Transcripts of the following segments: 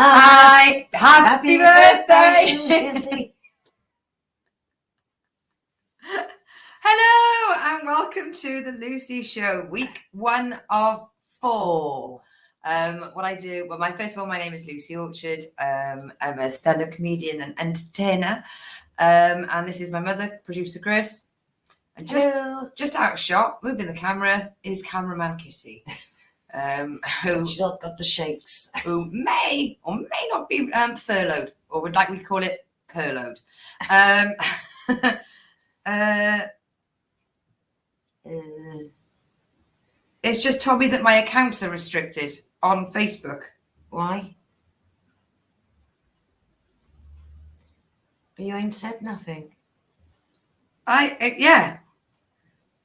Hi, happy birthday, Lizzie. Hello and welcome to the Lucy Show, week 1 of 4. What I do, well, first of all, my name is Lucy Orchard. I'm a stand-up comedian and entertainer, and this is my mother, producer Chris. And just out of shot, moving the camera, is cameraman Kitty. She's not got the shakes. Who may or may not be furloughed, or would like we call it purloughed. It's just told me that my accounts are restricted on Facebook. Why? But you ain't said nothing. Yeah.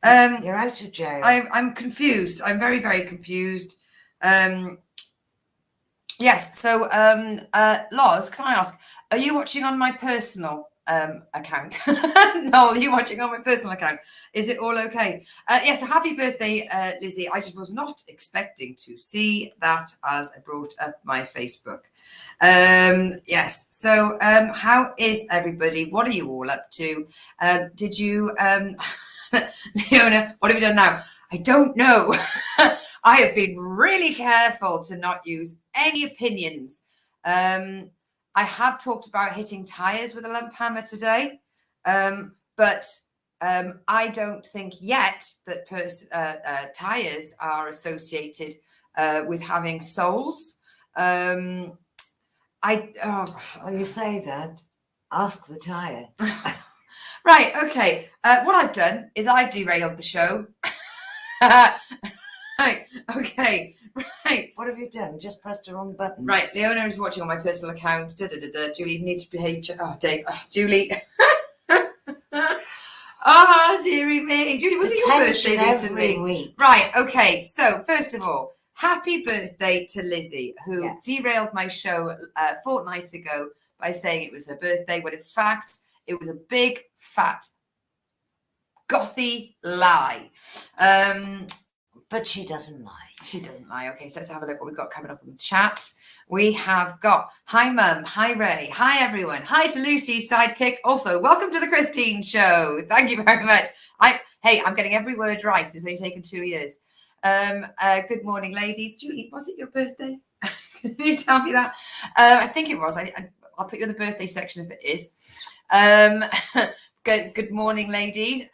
You're out of jail. I'm confused. I'm very, very confused. Yes. So, Loz, can I ask, are you watching on my personal account? No, are you watching on my personal account? Is it all okay? Yes. Happy birthday, Lizzie. I just was not expecting to see that as I brought up my Facebook. Yes. So, how is everybody? What are you all up to? Did you, Leona, what have you done now? I don't know. I have been really careful to not use any opinions. I have talked about hitting tires with a lump hammer today, but I don't think yet tires are associated with having souls. You say that. Ask the tire. Right, okay. What I've done is I've derailed the show. Right, okay, right. What have you done? Just pressed the wrong button. Right, Leona is watching on my personal account. Julie, you need to behave. Dave. Julie. Dearie me. Julie, was it your birthday recently? Every week. Right, okay. So, first of all, happy birthday to Lizzie, who derailed my show a fortnight ago by saying it was her birthday, when in fact, it was a big, fat, gothy lie. But she doesn't lie. She doesn't lie. Okay, so let's have a look what we've got coming up on the chat. We have got, hi Mum, hi Ray, hi everyone, hi to Lucy's sidekick. Also, welcome to the Christine Show. Thank you very much. I'm getting every word right. It's only taken 2 years. Good morning, ladies. Julie, was it your birthday? Can you tell me that? I think it was. I'll put you in the birthday section if it is. Good morning, ladies.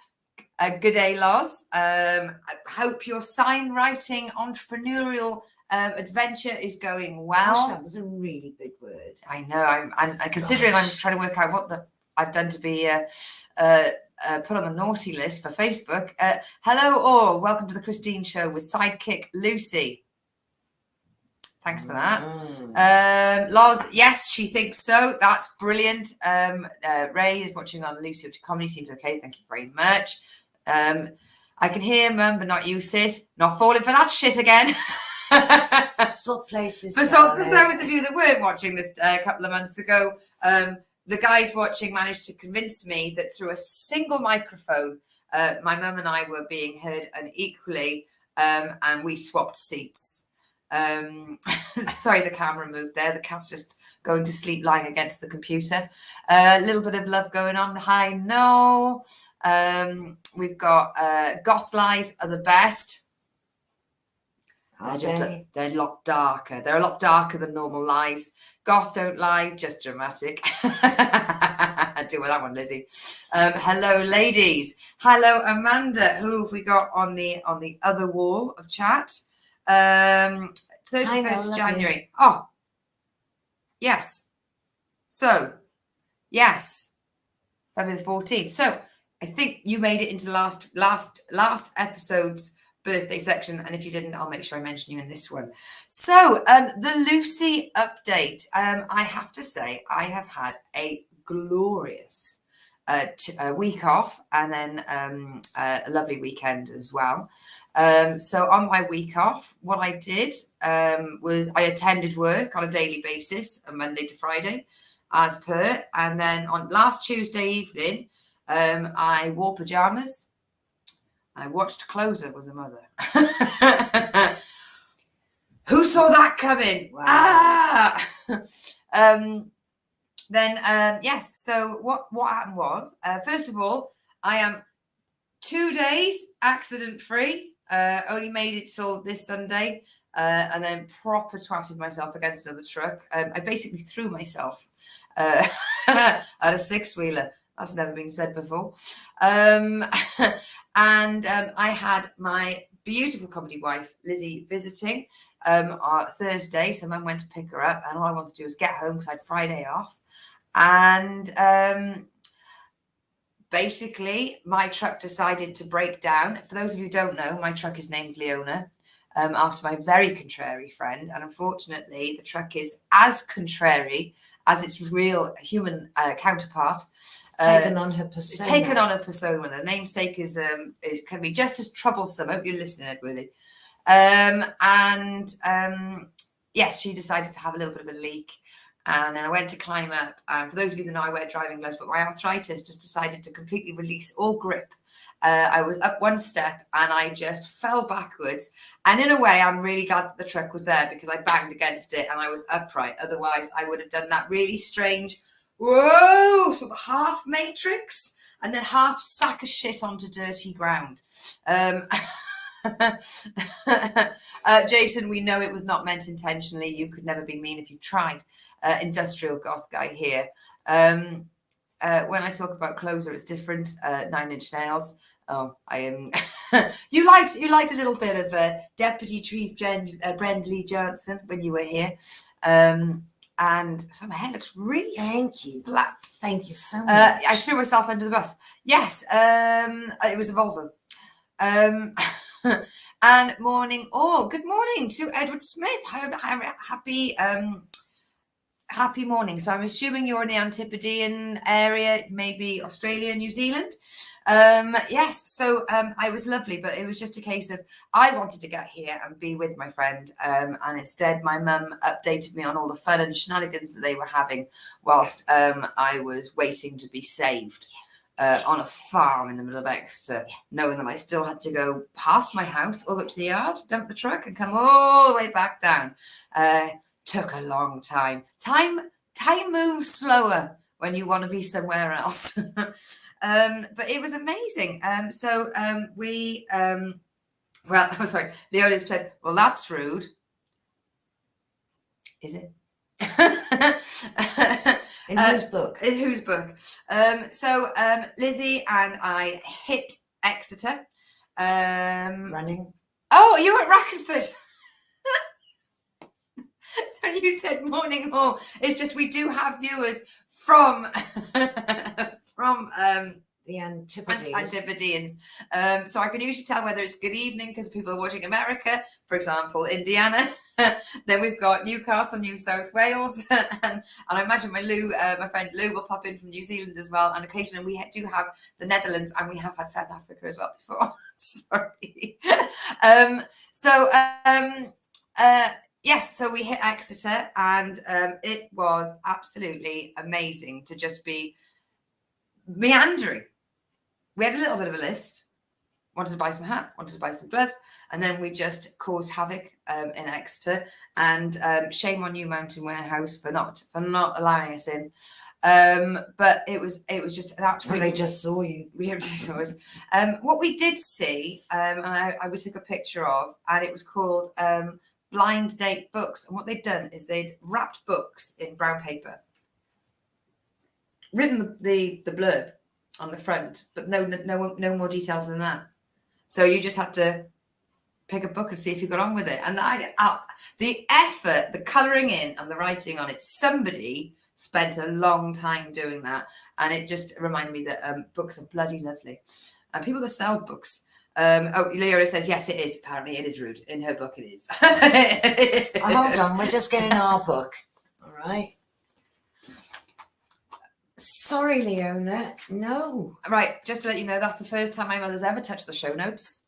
Good day, Loz. I hope your sign writing entrepreneurial adventure is going well. Gosh, that was a really big word. I know. I'm considering I'm trying to work out what I've done to be put on the naughty list for Facebook. Hello, all. Welcome to the Christine Show with sidekick Lucy. Thanks for that. Loz, yes, she thinks so. That's brilliant. Ray is watching on Lucy Orchard Comedy. Seems okay. Thank you very much. I can hear Mum, but not you, sis. Not falling for that shit again. Swap places. For those of you that weren't watching this a couple of months ago, the guys watching managed to convince me that through a single microphone, my mum and I were being heard unequally, and we swapped seats. Sorry, the camera moved there. The cat's just going to sleep lying against the computer. A little bit of love going on. Hi, no. We've got goth lies are the best. They're a lot darker. They're a lot darker than normal lies. Goth don't lie, just dramatic. Deal with that one, Lizzie. Hello, ladies. Hello, Amanda. Who have we got on the other wall of chat? 31st January. Oh, yes. So, yes, February the 14th. So, I think you made it into last episode's birthday section, and if you didn't, I'll make sure I mention you in this one. So, the Lucy update. I have to say, I have had a glorious week off, and then a lovely weekend as well. So on my week off, what I did was I attended work on a daily basis, Monday to Friday, as per. And then on last Tuesday evening, I wore pajamas. I watched Closer with the mother. Who saw that coming? Wow. Ah! Yes. So what happened was, first of all, I am 2 days accident free. Only made it till this Sunday, and then proper twatted myself against another truck. I basically threw myself at a 6-wheeler. That's never been said before. And I had my beautiful comedy wife Lizzie visiting on Thursday. So Mum went to pick her up, and all I wanted to do was get home because I had Friday off. And basically, my truck decided to break down. For those of you who don't know, my truck is named Leona, after my very contrary friend. And unfortunately, the truck is as contrary as its real human counterpart. Taken on her persona. Taken on a persona. The namesake is it can be just as troublesome. I hope you're listening, Edworthy. Yes, she decided to have a little bit of a leak. And then I went to climb up. And for those of you that know, I wear driving gloves, but my arthritis just decided to completely release all grip. I was up one step and I just fell backwards. And in a way, I'm really glad that the truck was there because I banged against it and I was upright. Otherwise, I would have done that really strange, whoa, sort of half matrix and then half sack of shit onto dirty ground. Jason, we know it was not meant intentionally. You could never be mean if you tried. Industrial goth guy here. When I talk about closer, it's different. 9 Inch Nails. Oh, I am. you liked a little bit of Deputy Chief Brendley Johnson when you were here. And so my hair looks really Thank you. flat. Thank you so much. I threw myself under the bus. Yes, it was a Volvo. And morning all. Good morning to Edward Smith. Happy morning. So I'm assuming you're in the Antipodean area, maybe Australia, New Zealand. Yes. So I was lovely, but it was just a case of I wanted to get here and be with my friend, and instead my mum updated me on all the fun and shenanigans that they were having whilst I was waiting to be saved. On a farm in the middle of Exeter, knowing that I still had to go past my house all up to the yard, dump the truck, and come all the way back down. Took a long time. Time moves slower when you want to be somewhere else. But it was amazing. Well, I'm sorry. Leona's played. Well, that's rude. Is it? In whose book? In whose book? Lizzie and I hit Exeter. Running. Oh, you were at Rackenford. So you said morning all. It's just we do have viewers from The Antipodes. Antipodeans. So I can usually tell whether it's good evening because people are watching America, for example, Indiana. Then we've got Newcastle, New South Wales, and I imagine my friend Lou will pop in from New Zealand as well. And occasionally we do have the Netherlands, and we have had South Africa as well before. Sorry. Yes, so we hit Exeter, and it was absolutely amazing to just be meandering. We had a little bit of a list. Wanted to buy some hat, wanted to buy some gloves, and then we just caused havoc in Exeter. And shame on you, Mountain Warehouse, for not allowing us in. But it was just an absolute. Well, they just saw you. We didn't saw us. What we did see, and I took a picture of, and it was called Blind Date Books. And what they'd done is they'd wrapped books in brown paper, written the blurb on the front, but no more details than that. So you just had to pick a book and see if you got on with it. And the effort, the colouring in and the writing on it, somebody spent a long time doing that. And it just reminded me that books are bloody lovely. And people that sell books. Leora says, yes, it is. Apparently it is rude. In her book it is. Hold on, we're just getting our book. All right. Sorry, Leona. No. Right, just to let you know, that's the first time my mother's ever touched the show notes.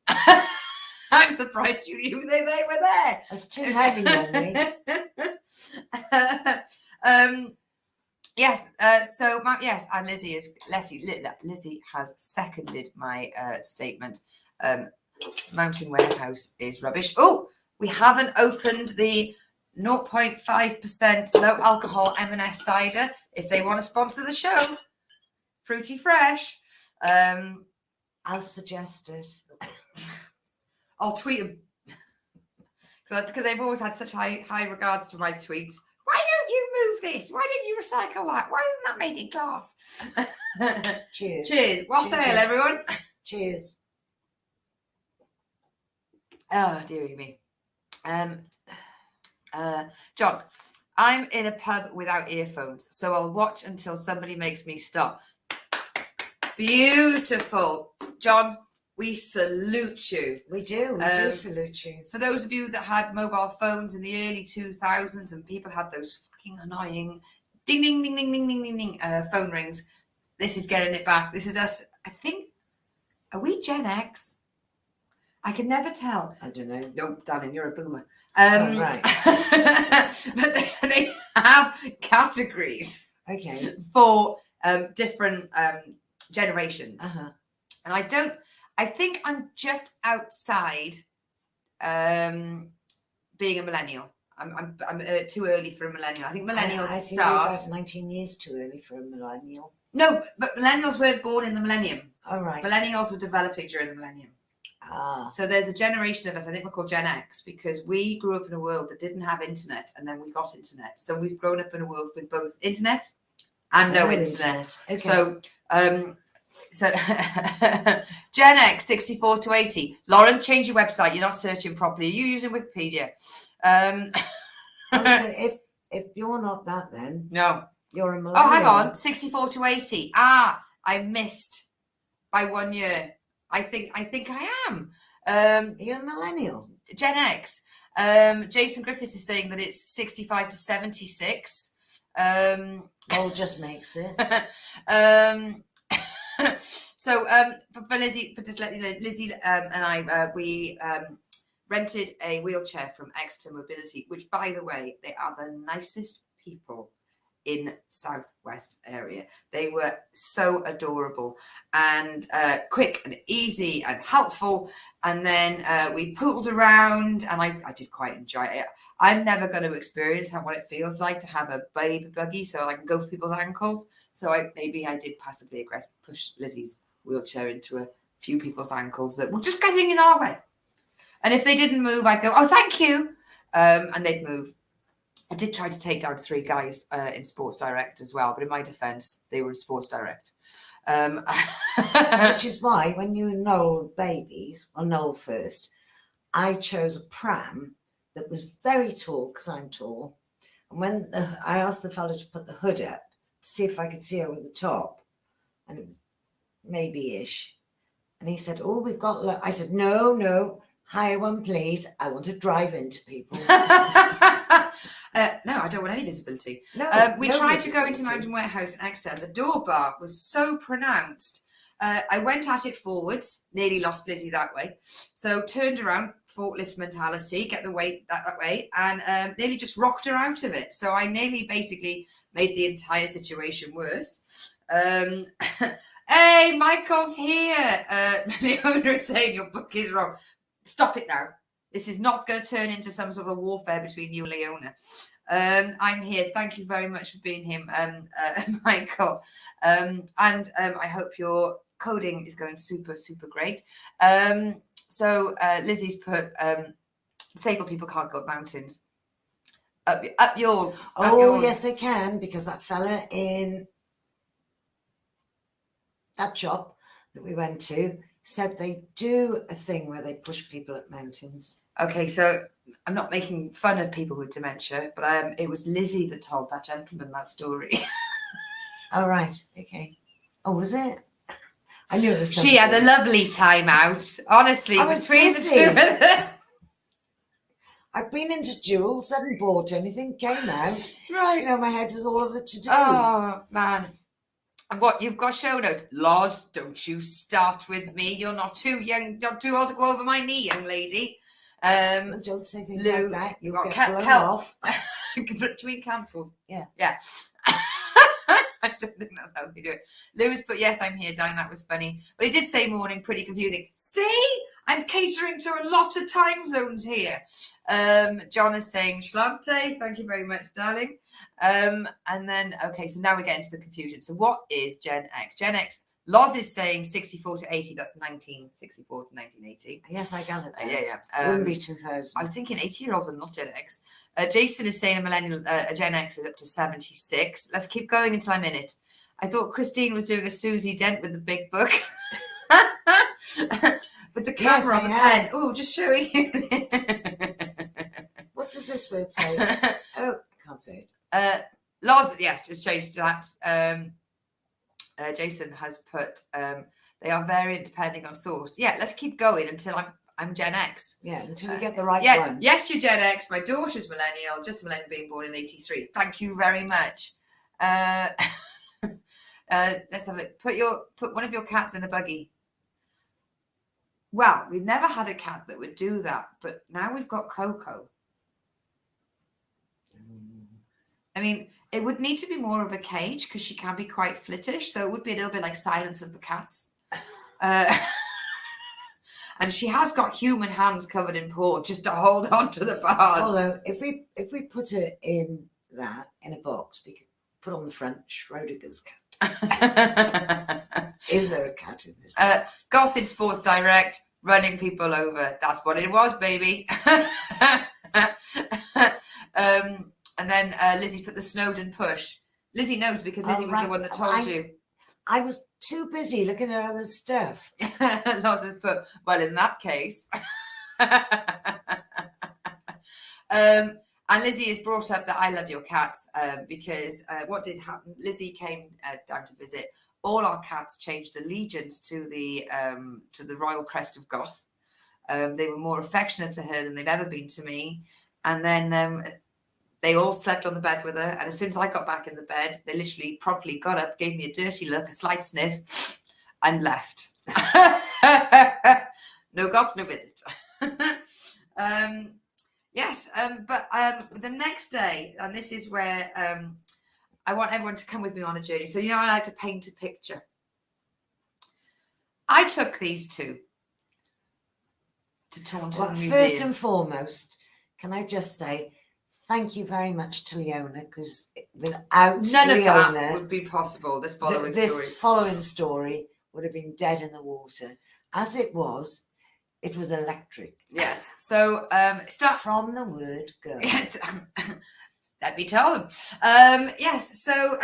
I'm surprised you knew they were there. It's too heavy on me. Yes. Yes, and Lizzie has seconded my statement. Mountain Warehouse is rubbish. Oh, we haven't opened the 0.5% low alcohol M&S cider. If they want to sponsor the show, fruity fresh. I'll suggest it. I'll tweet them because they've always had such high regards to my tweets. Why don't you move this? Why don't you recycle that? Why isn't that made in glass? Cheers. Cheers. Well Cheers, sail, cheers. everyone. Cheers. Oh, dearie me. John, I'm in a pub without earphones, so I'll watch until somebody makes me stop. Beautiful. John, we salute you. We do salute you. For those of you that had mobile phones in the early 2000s and people had those fucking annoying ding, ding, ding, ding, ding, ding, ding, ding phone rings, this is getting it back. This is us. I think, are we Gen X? I can never tell. I don't know. Nope, darling, you're a boomer. Right. But they have categories Okay. for different generations. Uh-huh. And I think I'm just outside being a millennial. I'm too early for a millennial. I think millennials I think start. you're about 19 years too early for a millennial. No, but millennials weren't born in the millennium. All right. Millennials were developing during the millennium. Ah. So there's a generation of us, I think we're called Gen X, because we grew up in a world that didn't have internet and then we got internet. So we've grown up in a world with both internet and no internet. Okay. So Gen X 64 to 80. Lauren, change your website. You're not searching properly. Are you using Wikipedia? So if you're not that, then No. you're a millennial. Oh, hang on. 64 to 80. I missed by 1 year. I think I am. You're a millennial. Gen X. Jason Griffiths is saying that it's 65 to 76. Oh, just makes it. So for Lizzie, for just let you know, Lizzie and I, we rented a wheelchair from Exeter Mobility, which, by the way, they are the nicest people in Southwest area. They were so adorable and quick and easy and helpful. And then we poodled around, and I did quite enjoy it. I'm never going to experience what it feels like to have a baby buggy, so I can go for people's ankles. So maybe I did passively aggressive push Lizzie's wheelchair into a few people's ankles that were just getting in our way. And if they didn't move, I'd go, "Oh, thank you," and they'd move. I did try to take down 3 guys in Sports Direct as well, but in my defence, they were in Sports Direct. Which is why when you Noel babies, or Noel first, I chose a pram that was very tall because I'm tall. And when I asked the fellow to put the hood up to see if I could see over the top, and it, maybe-ish, and he said, "Oh, we've got." I said, "No, higher one, please. I want to drive into people." No, I don't want any visibility. No, We no tried to go visibility. into Mountain Warehouse in Exeter, and the door bar was so pronounced. I went at it forwards, nearly lost Lizzie that way. So turned around, forklift mentality, get the weight that way, and nearly just rocked her out of it. So I nearly basically made the entire situation worse. Hey, Michael's here. The owner is saying your book is wrong. Stop it now. This is not going to turn into some sort of warfare between you and Leona. I'm here. Thank you very much for being here, Michael. And I hope your coding is going super, super great. So Lizzie's put, disabled people can't go up mountains. Up yours. Yes, they can, because that fella in that shop that we went to said they do a thing where they push people up mountains. Okay, so I'm not making fun of people with dementia, but it was Lizzie that told that gentleman that story. Oh, right. Okay. Oh, was it? I knew it was something. She had a lovely time out, honestly, I was between busy. the two of them. I've been into Jewels, hadn't bought anything, came out. Right. You know, my head was all over to do. Oh, man. And what, you've got show notes. Loz, don't you start with me. You're not too young, not too old to go over my knee, young lady. Oh, don't say things Lou, like that. You'll got get blown off. Do you mean cancelled? Yeah. Yeah. I don't think that's how they do it. Lou's put, yes, I'm here, darling. That was funny. But he did say morning, pretty confusing. See? I'm catering to a lot of time zones here. John is saying Schlante. Thank you very much, darling. And then, okay, so now we get into the confusion. So what is Gen X? Gen X, Loz is saying 64 to 80. That's 1964 to 1980. Yes, I gathered that. Yeah. Wouldn't be 2000. I was thinking 80-year-olds are not Gen X. Jason is saying a millennial, a Gen X is up to 76. Let's keep going until I'm in it. I thought Christine was doing a Susie Dent with the big book. With the camera on the pen. Oh, just showing you. What does this word say? Oh, I can't say it. Loz, yes, just changed that. Jason has put they are variant depending on source. Yeah, let's keep going until I'm Gen X. Yeah, until we get the right one. Yes, you're Gen X. My daughter's millennial, just a millennial, being born in 83. Thank you very much. Let's have it. Put one of your cats in a buggy. Well, we've never had a cat that would do that, but now we've got Coco. I mean, it would need to be more of a cage because she can be quite flittish. So it would be a little bit like Silence of the Cats. And she has got human hands covered in paw just to hold on to the bars. Although, if we put it in a box, we could put on the front Schrodinger's cat. Is there a cat in this box? Goth in Sports Direct, running people over. That's what it was, baby. And then Lizzie put the Snowden push. Lizzie knows because Lizzie was the one that told you. I was too busy looking at other stuff. Loz has put, well, in that case. And Lizzie has brought up that I love your cats because what did happen? Lizzie came down to visit. All our cats changed allegiance to the royal crest of Goth. They were more affectionate to her than they've ever been to me. And then they all slept on the bed with her. And as soon as I got back in the bed, they literally promptly got up, gave me a dirty look, a slight sniff, and left. No Goth, no visit. Yes, but the next day, and this is where I want everyone to come with me on a journey. So, I like to paint a picture. I took these two to Taunton Museum. First and foremost, can I just say thank you very much to Leona, because without none Leona, of that would be possible. This following story would have been dead in the water. As it was electric. Yes. So start from the word go. Yes. Let me tell them. Yes. So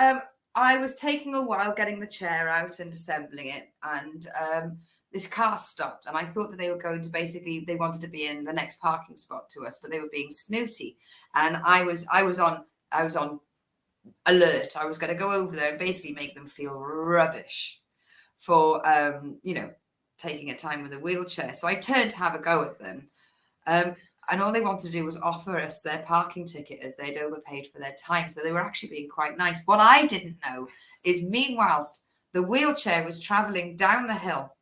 I was taking a while getting the chair out and assembling it, and this car stopped, and I thought that they were going to they wanted to be in the next parking spot to us, but they were being snooty, and I was on alert. I was going to go over there and basically make them feel rubbish for taking a time with a wheelchair. So I turned to have a go at them. And all they wanted to do was offer us their parking ticket as they'd overpaid for their time. So they were actually being quite nice. What I didn't know is meanwhile, the wheelchair was traveling down the hill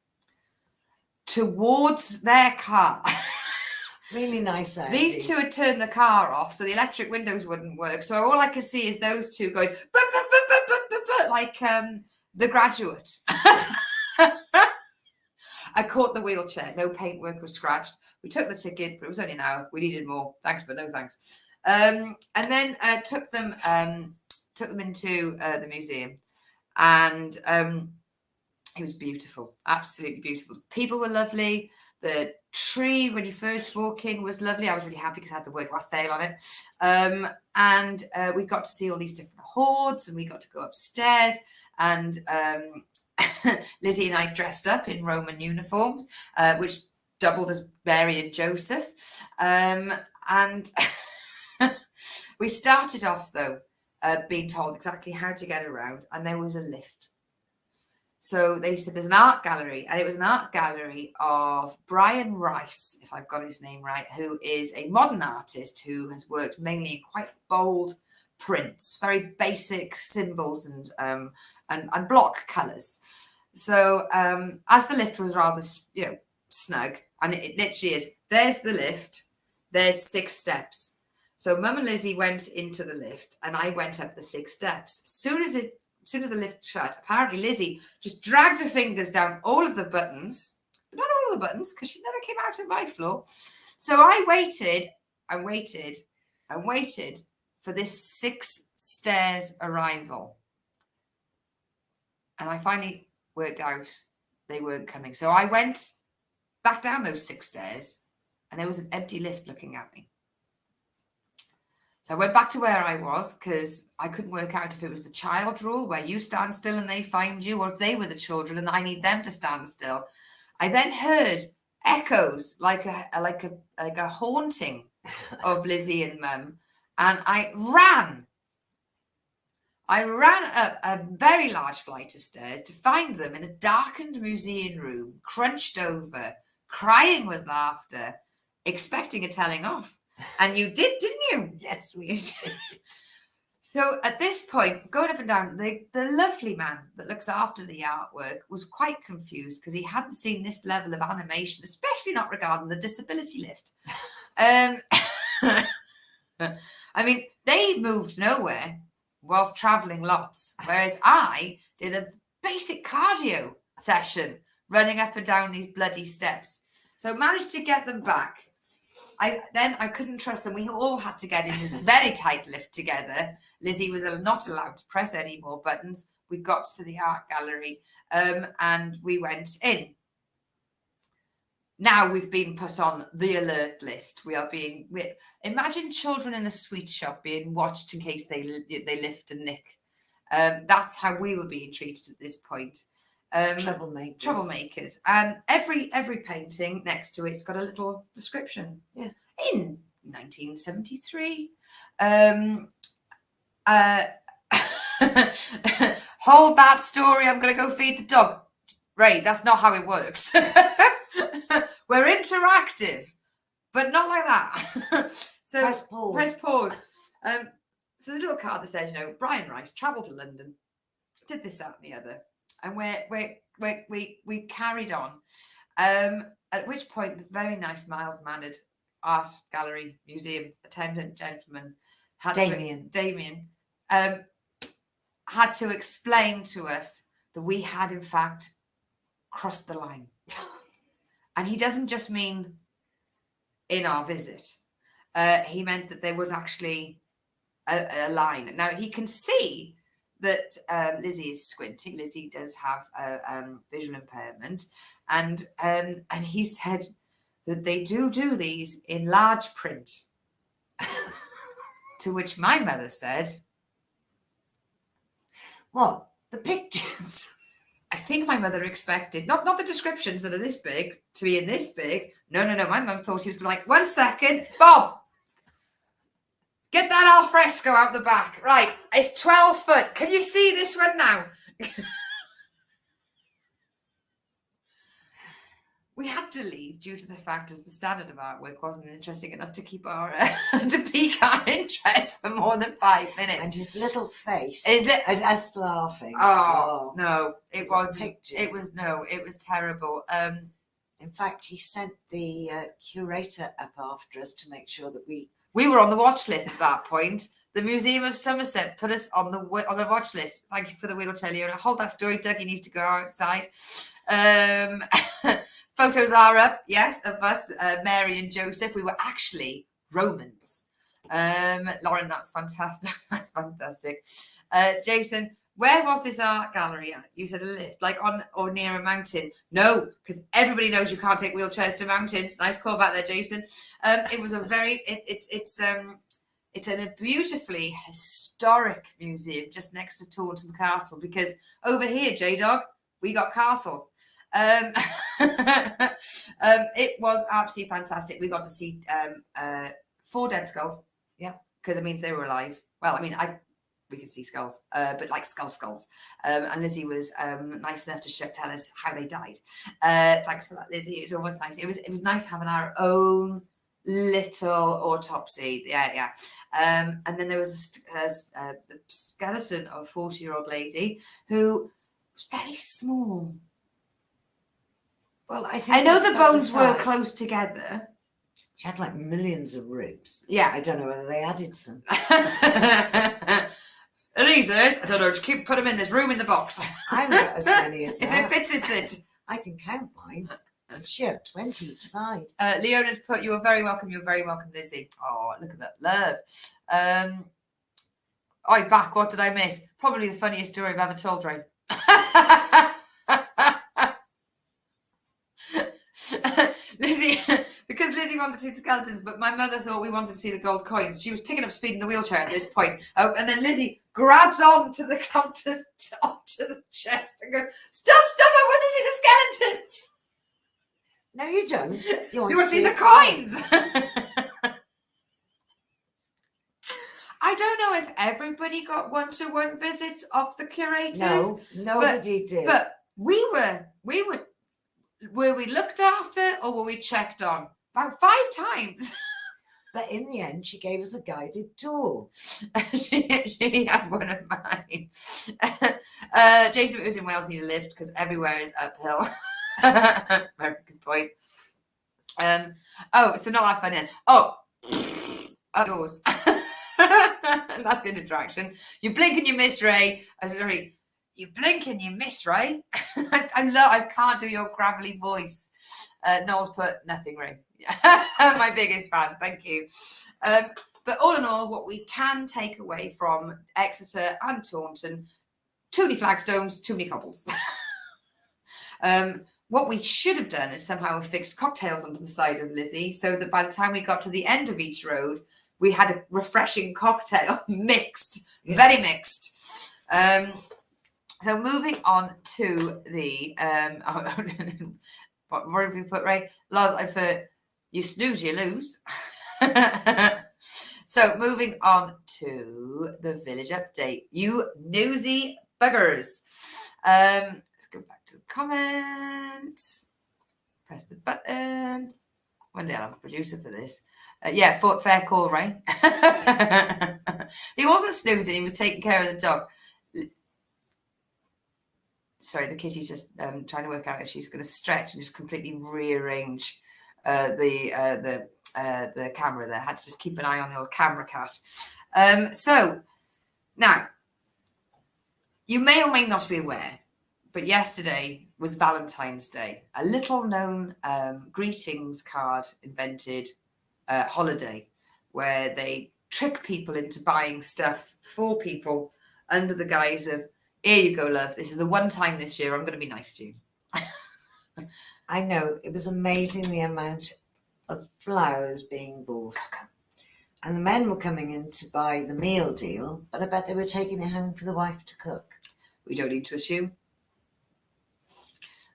towards their car. Really nice. These two had turned the car off, so the electric windows wouldn't work. So all I could see is those two going, like The Graduate. I caught the wheelchair. No paintwork was scratched. We took the ticket, but it was only an hour. We needed more. Thanks, but no thanks. And then took them into the museum, and it was beautiful, absolutely beautiful. People were lovely. The tree, when you first walk in, was lovely. I was really happy because it had the word wassail on it. And we got to see all these different hoards, and we got to go upstairs, and Lizzie and I dressed up in Roman uniforms, which doubled as Mary and Joseph. And we started off, though, being told exactly how to get around, and there was a lift. So they said there's an art gallery, and it was an art gallery of Brian Rice, if I've got his name right, who is a modern artist who has worked mainly in quite bold prints, very basic symbols and block colours. So as the lift was rather snug, and it literally is, there's the lift, there's 6 steps. So Mum and Lizzie went into the lift, and I went up the 6 steps. As soon as the lift shut, apparently Lizzie just dragged her fingers down all of the buttons, but not all of the buttons because she never came out of my floor. So I waited and waited and waited for this 6 stairs arrival. And I finally worked out they weren't coming. So I went back down those 6 stairs and there was an empty lift looking at me. So I went back to where I was because I couldn't work out if it was the child rule where you stand still and they find you, or if they were the children and I need them to stand still. I then heard echoes like a haunting of Lizzie and Mum, and I ran up a very large flight of stairs to find them in a darkened museum room, crunched over, crying with laughter, expecting a telling off. And you did, didn't you? Yes, we did. So at this point, going up and down, the lovely man that looks after the artwork was quite confused because he hadn't seen this level of animation, especially not regarding the disability lift. I mean, they moved nowhere whilst travelling lots, whereas I did a basic cardio session running up and down these bloody steps. So managed to get them back. I couldn't trust them. We all had to get in this very tight lift together. Lizzie was not allowed to press any more buttons. We got to the art gallery and we went in. Now we've been put on the alert list. Imagine children in a sweet shop being watched in case they lift and nick. That's how we were being treated at this point. Troublemakers. And every painting next to it's got a little description. Yeah. In 1973, hold that story. I'm going to go feed the dog. Ray, that's not how it works. We're interactive, but not like that. So Press pause. Press pause. So the little card that says, Brian Rice travelled to London, did this, that, and the other. And we carried on. At which point, the very nice, mild-mannered art gallery museum attendant gentleman Damien had to explain to us that we had in fact crossed the line. And he doesn't just mean in our visit. He meant that there was actually a line. Now he can see that Lizzie is squinting. Lizzie does have a visual impairment, and he said that they do these in large print. To which my mother said, "What? The pictures?" I think my mother expected not the descriptions that are this big to be in this big. No. My mum thought he was going to 1 second, Bob. Get that alfresco out the back. Right, it's 12 foot. Can you see this one now? We had to leave due to the fact as the standard of artwork wasn't interesting enough to keep to pique our interest for more than 5 minutes. And his little face. Is it? At us laughing. Oh, no, it wasn't. Picture. It was terrible. In fact, he sent the curator up after us to make sure that we were on the watch list at that point. The Museum of Somerset put us on the watch list. Thank you for the wheelchair, Leona. Hold that story. Dougie needs to go outside. Photos are up, yes, of us, Mary and Joseph. We were actually Romans. Lauren, that's fantastic. That's fantastic. Jason, where was this art gallery at? You said a lift, on or near a mountain. No, because everybody knows you can't take wheelchairs to mountains. Nice call back there, Jason. It was a very, it's a beautifully historic museum just next to Taunton Castle, because over here, J-Dog, we got castles. It was absolutely fantastic. We got to see 4 dead skulls. Yeah, because it means they were alive. Well, I mean, we could see skulls, but like skulls. And Lizzie was nice enough to tell us how they died. Thanks for that, Lizzie. It was almost nice. It was nice having our own little autopsy. Yeah. And then there was the skeleton of a 40-year-old lady who was very small. Well, I know the bones were close together. She had millions of ribs. Yeah. I don't know whether they added some. Elisa, I don't know, just put them in. There's room in the box. I've got as many as If that. it fits, it's it. I can count mine. She had 20 each side. Leona's put, "You're very welcome. You're very welcome, Lizzie." Oh, look at that love. Back. What did I miss? Probably the funniest story I've ever told, Ray. Lizzie, because Lizzie wanted to see the skeletons, but my mother thought we wanted to see the gold coins. She was picking up speed in the wheelchair at this point. And then Lizzie grabs onto the counter, onto the chest and goes, "Stop, I want to see the skeletons." No, you don't. You want to see the coins. I don't know if everybody got one-to-one visits of the curators. No, nobody did. But were we looked after or were we checked on? About 5 times. But in the end, she gave us a guided tour. she had one of mine. Jason, it was in Wales, need a lift because everywhere is uphill. Very good point. So not that fun then. Yours. That's an interaction. You blink and you miss, Ray. Sorry, you blink and you miss, Ray. I can't do your gravelly voice. Noel's put nothing, Ray. My biggest fan. Thank you. But all in all, what we can take away from Exeter and Taunton: too many flagstones, too many cobbles. What we should have done is somehow fixed cocktails onto the side of Lizzie, so that by the time we got to the end of each road, we had a refreshing cocktail mixed, very mixed. So moving on to the what more have you put, Ray? Lars, I put, "You snooze, you lose." So moving on to the village update. You nosy buggers. Let's go back to the comments. Press the button. One day I'll have a producer for this. Fair call, Ray. He wasn't snoozing, he was taking care of the dog. Sorry, the kitty's just trying to work out if she's going to stretch and just completely rearrange the camera there. Had to just keep an eye on the old camera cat. So now, you may or may not be aware, but yesterday was Valentine's Day, a little known greetings card invented holiday where they trick people into buying stuff for people under the guise of, "Here you go, love. This is the one time this year I'm going to be nice to you." I know, it was amazing the amount of flowers being bought. And the men were coming in to buy the meal deal, but I bet they were taking it home for the wife to cook. We don't need to assume.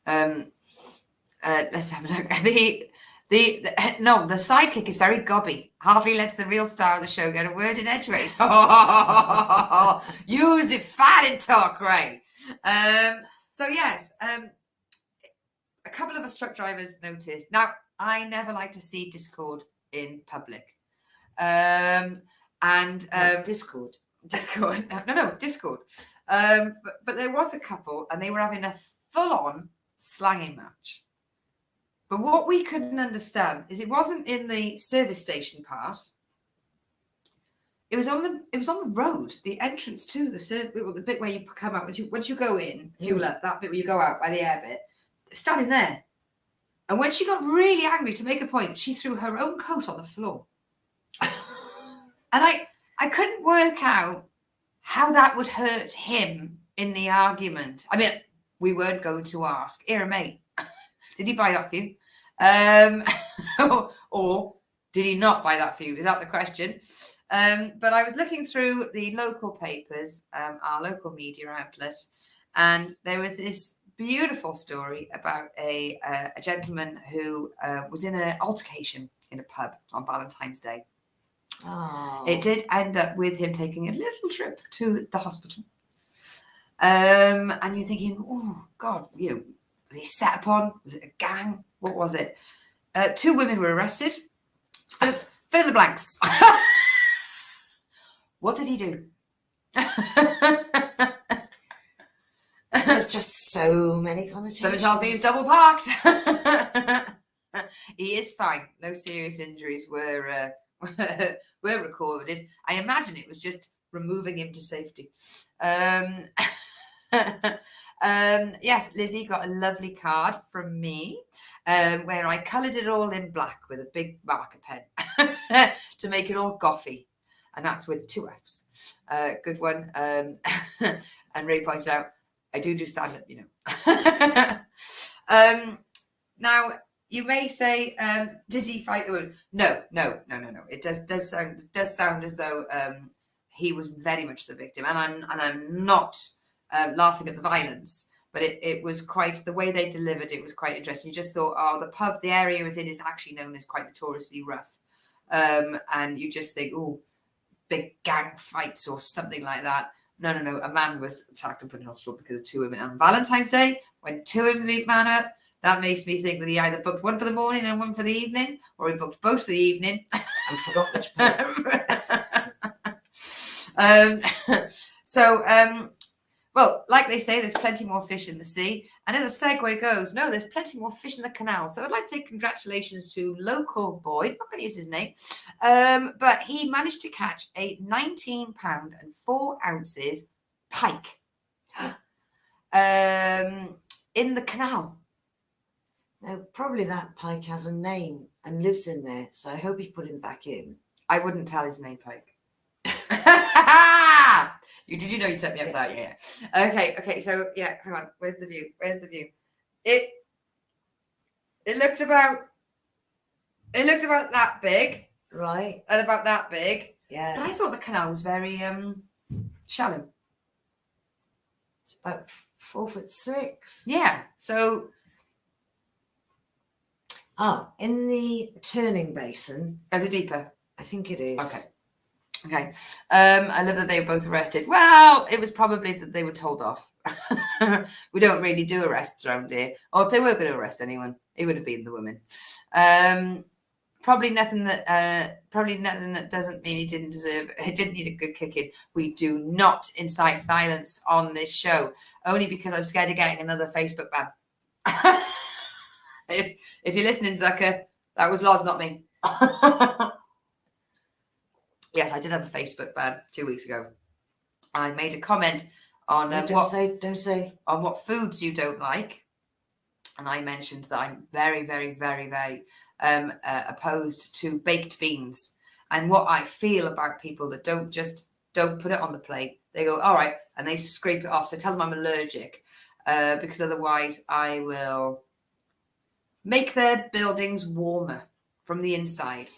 Let's have a look. The sidekick is very gobby. Hardly lets the real star of the show get a word in edgeways. Use it fat and talk, right? So yes, a couple of us truck drivers noticed. Now, I never like to see discord in public. Discord. Discord. No, Discord. But there was a couple and they were having a full-on slanging match. But what we couldn't understand is it wasn't in the service station part. It was on the road, the entrance to the bit where you come out once you go in, fuel up, that bit where you go out by the air bit, standing there. And when she got really angry to make a point, she threw her own coat on the floor. And I couldn't work out how that would hurt him in the argument. I mean, we weren't going to ask, "Here, mate, did he buy that for you?" Or did he not buy that for you? Is that the question? But I was looking through the local papers, our local media outlet, and there was this beautiful story about a gentleman who was in an altercation in a pub on Valentine's Day. Oh. It did end up with him taking a little trip to the hospital. And you're thinking, "Oh God, was he set upon? Was it a gang? What was it?" 2 women were arrested. Fill in the blanks. What did he do? There's just so many connotations. Someone tells me he was double parked. He is fine. No serious injuries were recorded. I imagine it was just removing him to safety. Yes, Lizzie got a lovely card from me where I coloured it all in black with a big marker pen to make it all gothy. And that's with 2 Fs. Good one. And Ray pointed out, I do stand up, you know. Now, you may say, did he fight the woman? No. It does sound as though he was very much the victim, and I'm not laughing at the violence, but it was quite the way they delivered it was quite interesting. You just thought, oh, the pub the area he was in is actually known as quite notoriously rough, and you just think, oh, big gang fights or something like that. No. A man was attacked and put in hospital because of 2 women on Valentine's Day. When 2 women meet man up, that makes me think that he either booked one for the morning and one for the evening, or he booked both for the evening and forgot which part. Well, like they say, there's plenty more fish in the sea. And as a segue goes, no, there's plenty more fish in the canal. So I'd like to say congratulations to local Boyd. I'm not going to use his name. But he managed to catch a 19 pound and 4 ounces pike in the canal. Now, probably that pike has a name and lives in there. So I hope he put him back in. I wouldn't tell his name, Pike. Did you know you set me up for that? Yeah. Okay. So yeah, hang on. Where's the view? It looked about that big, right? And about that big. Yeah. But I thought the canal was very shallow. It's about 4'6". Yeah. So. In the turning basin. Is it deeper? I think it is. Okay. I love that they were both arrested. Well, it was probably that they were told off. We don't really do arrests around here. Or if they were going to arrest anyone, it would have been the woman. Probably nothing that doesn't mean he didn't deserve. He didn't need a good kicking. We do not incite violence on this show, only because I'm scared of getting another Facebook ban. If you're listening, Zucker, that was Loz, not me. Yes, I did have a Facebook ban 2 weeks ago. I made a comment on don't say on what foods you don't like, and I mentioned that I'm very, very, very, very opposed to baked beans, and what I feel about people that don't put it on the plate. They go, all right, and they scrape it off. So tell them I'm allergic, because otherwise I will make their buildings warmer from the inside.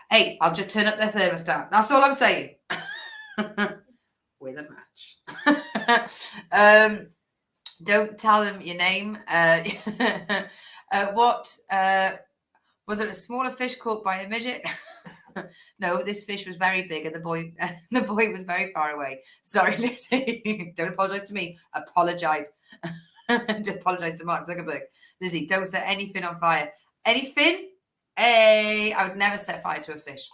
Hey, I'll just turn up their thermostat. That's all I'm saying. With a match. Don't tell them your name. Was it a smaller fish caught by a midget? No, this fish was very big, and the boy was very far away. Sorry, Lizzie. Don't apologise to me. Apologise. Apologise to Mark Zuckerberg. Lizzie, don't set any fin on fire. Any fin? Hey, I would never set fire to a fish.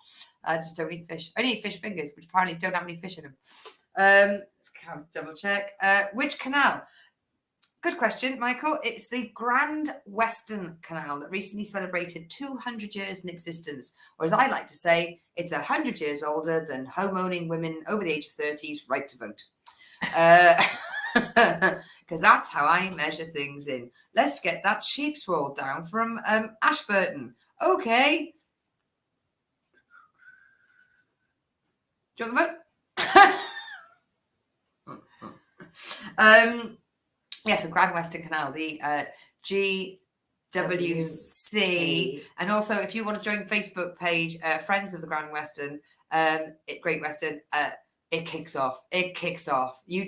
I just don't eat fish. I only eat fish fingers, which apparently don't have any fish in them. Let's double check. Which canal? Good question, Michael. It's the Grand Western Canal that recently celebrated 200 years in existence. Or as I like to say, it's 100 years older than home-owning women over the age of 30's right to vote. Because that's how I measure things in. Let's get that sheep's wool down from Ashburton. Okay. Do you want the vote? Yes, the Grand Western Canal, the GWC. And also, if you want to join the Facebook page, Friends of the Grand Western, Great Western, it kicks off. You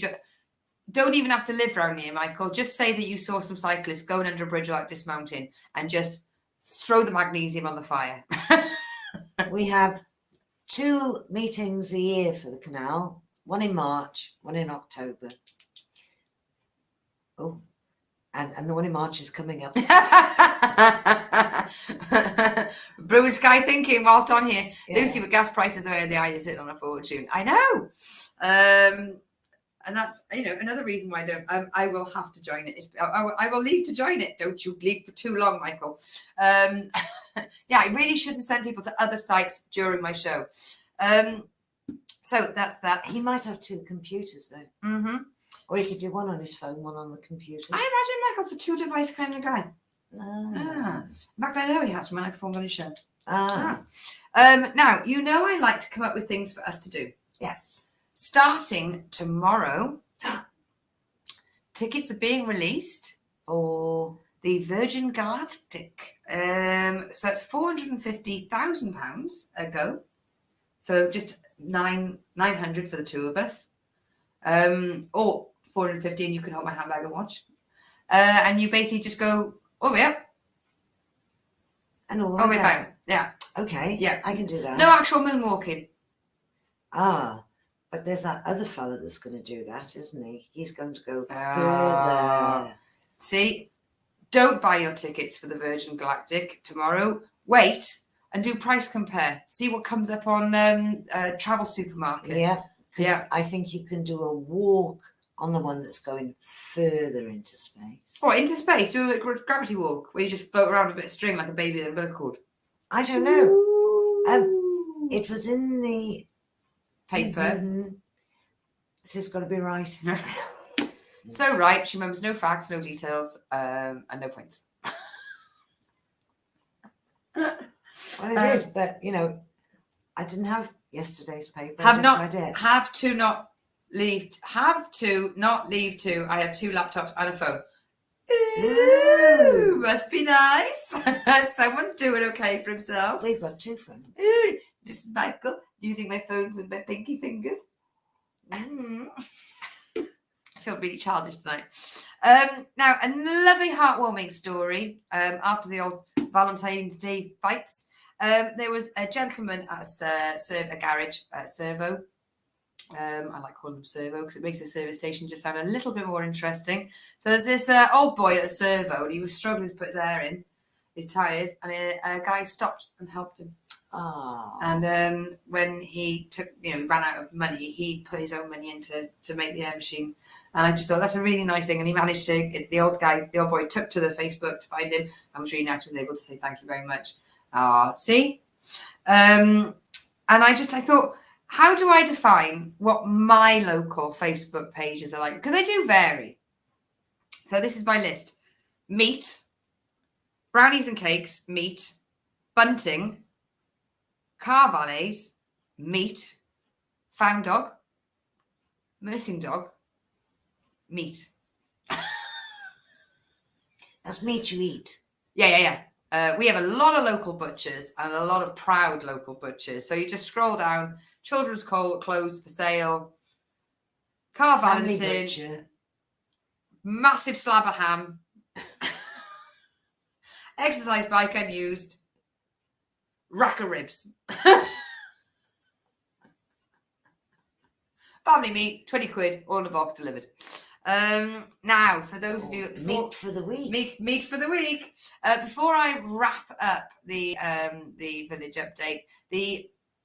don't even have to live around here, Michael. Just say that you saw some cyclists going under a bridge like this mountain and just throw the magnesium on the fire. We have 2 meetings a year for the canal, one in March, one in October. Oh, and the one in March is coming up. Blue sky thinking whilst on here. Yeah. Lucy, with gas prices the way they are, you're sitting on a fortune. I know. And that's, another reason why I will have to join it. I will leave to join it. Don't you leave for too long, Michael. Yeah, I really shouldn't send people to other sites during my show. So that's that. He might have 2 computers though. Mm-hmm. Or he could do one on his phone, one on the computer. I imagine Michael's a two-device kind of guy. Ah. In fact, I know he has when I performed on his show. Ah. Now, you know I like to come up with things for us to do. Yes. Starting tomorrow, tickets are being released For the Virgin Galactic. So it's £450,000 a go. So just 900 for the two of us. Or 450 and you can hold my handbag and watch. And you basically just go all the way up. and all All the way down. back. Yeah. Okay. Yeah. I can do that. No actual moonwalking. Ah. But there's that other fella that's going to do that, isn't he? He's going to go Ah. further. See, don't buy your tickets for the Virgin Galactic tomorrow. Wait and do price compare. See what comes up on Travel Supermarket. Yeah. Because Yeah. I think you can do a walk on the one that's going further into space. Or into space, do a gravity walk where you just float around a bit of string like a baby in a umbilical cord. I don't know. It was in the Paper. Mhm. This has got to be right. So right, she remembers no facts, no details, and no points. Well, it is, but you know, I didn't have yesterday's paper. I Have just not read it. have to not leave. Have to not leave to. I have two laptops and a phone. Ooh, must be nice. Someone's doing okay for himself. We've got two phones. Ooh, this is Michael using my phones with my pinky fingers. I feel really childish tonight. Now, a lovely heartwarming story. After the old Valentine's Day fights, there was a gentleman at a garage, Servo. I like calling them Servo because it makes the service station just sound a little bit more interesting. So there's this old boy at a Servo, and he was struggling to put his air in, his tyres, and a guy stopped and helped him. Oh. And when he ran out of money, he put his own money in to make the air machine. And I just thought that's a really nice thing. And he managed to, the old boy took to the Facebook to find him and was really nice and was able to say thank you very much. See? And I thought, how do I define what my local Facebook pages are like? Because they do vary. So this is my list. Meat, brownies and cakes, meat, bunting, car valets, meat, found dog, nursing dog, meat. That's meat you eat. Yeah. We have a lot of local butchers and a lot of proud local butchers. So you just scroll down, children's clothes for sale, car Family Valentine, butcher. massive slab of ham, exercise bike unused, rack of ribs. Family meat, 20 quid, all in a box delivered. Now, for those of you... Meat for the week. Meat for the week. Before I wrap up the village update,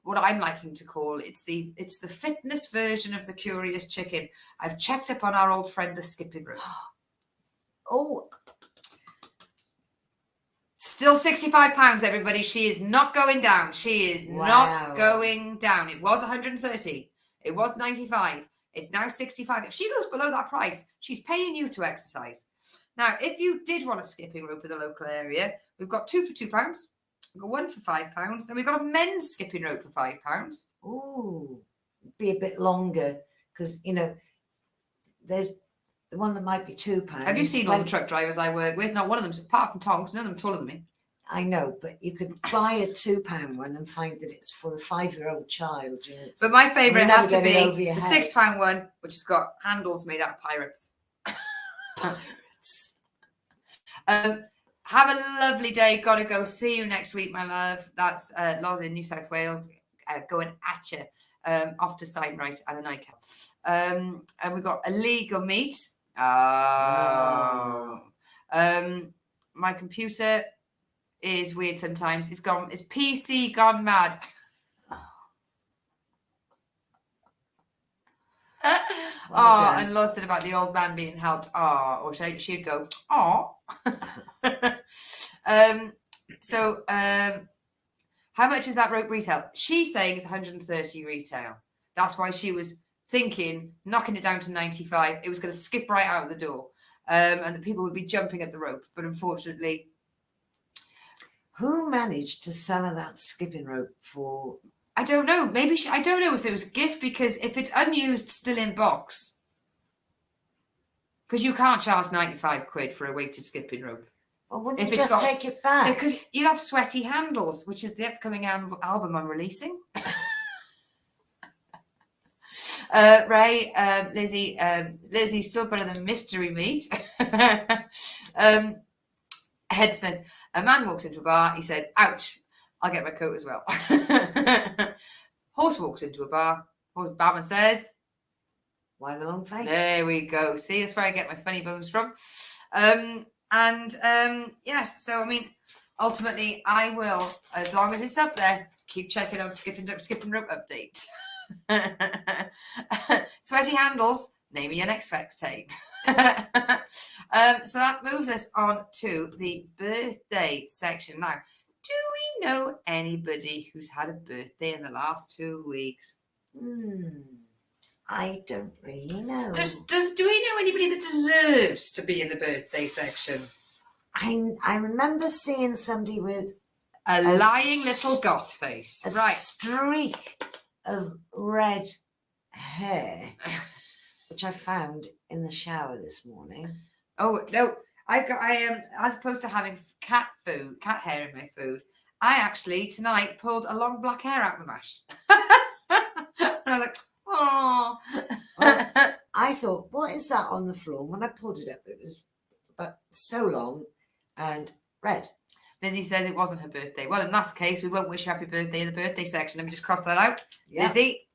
what I'm liking to call it's the fitness version of the curious chicken. I've checked up on our old friend the skipping rope. Oh, still £65, everybody. She is not going down. She is not going down. It was 130. It was 95. It's now 65. If she goes below that price, she's paying you to exercise. Now, if you did want a skipping rope in the local area, we've got two for £2. We've got one for £5. Then we've got a men's skipping rope for £5. ooh, be a bit longer because there's the one that might be £2. Have you seen all the truck drivers I work with? Not one of them, apart from Tonks, none of them taller than me. I know, but you could buy a £2 one and find that it's for a 5-year-old child. But my favourite has to be over the your head. £6 one, which has got handles made out of pirates. Pirates. Have a lovely day. Gotta go. See you next week, my love. That's Loz in New South Wales going at you. Off to Sign Right and a nightcap. And we've got illegal meat. Oh. My computer is weird sometimes. It's PC gone mad. Well done. And Loz said about the old man being helped. Or she'd go, how much is that rope retail? She's saying it's 130 retail. That's why she was thinking, knocking it down to 95, it was going to skip right out of the door. And the people would be jumping at the rope. But unfortunately, Who managed to sell her that skipping rope for? I don't know. Maybe I don't know if it was a gift, because if it's unused, still in box, because you can't charge 95 quid for a weighted skipping rope. Or wouldn't If you it's just got- take it back? Because you'll have Sweaty Handles, which is the upcoming album I'm releasing. Ray, Lizzie, Lizzie's still better than Mystery Meat. Headsmith, a man walks into a bar. He said, "Ouch, I'll get my coat as well." Horse walks into a bar. Barman says, Why the long face? there we go. See, that's where I get my funny bones from. Yes, so I mean, ultimately, I will, as long as it's up there, keep checking on skipping rope updates. Sweaty Handles, name of your next sex tape. So that moves us on to the birthday section. Now, do we know anybody who's had a birthday in the last 2 weeks? I don't really know. Do we know anybody that deserves to be in the birthday section? I remember seeing somebody with A lying little goth face. a Right. streak of red hair, which I found in the shower this morning. Oh no, I am, as opposed to having cat hair in my food, I actually tonight pulled a long black hair out of my mash. And I was like, oh. Well, I thought, what is that on the floor? When I pulled it up, it was but so long and red. Lizzie says it wasn't her birthday. Well, in that case, we won't wish happy birthday in the birthday section. Let me just cross that out. Yeah. Lizzie,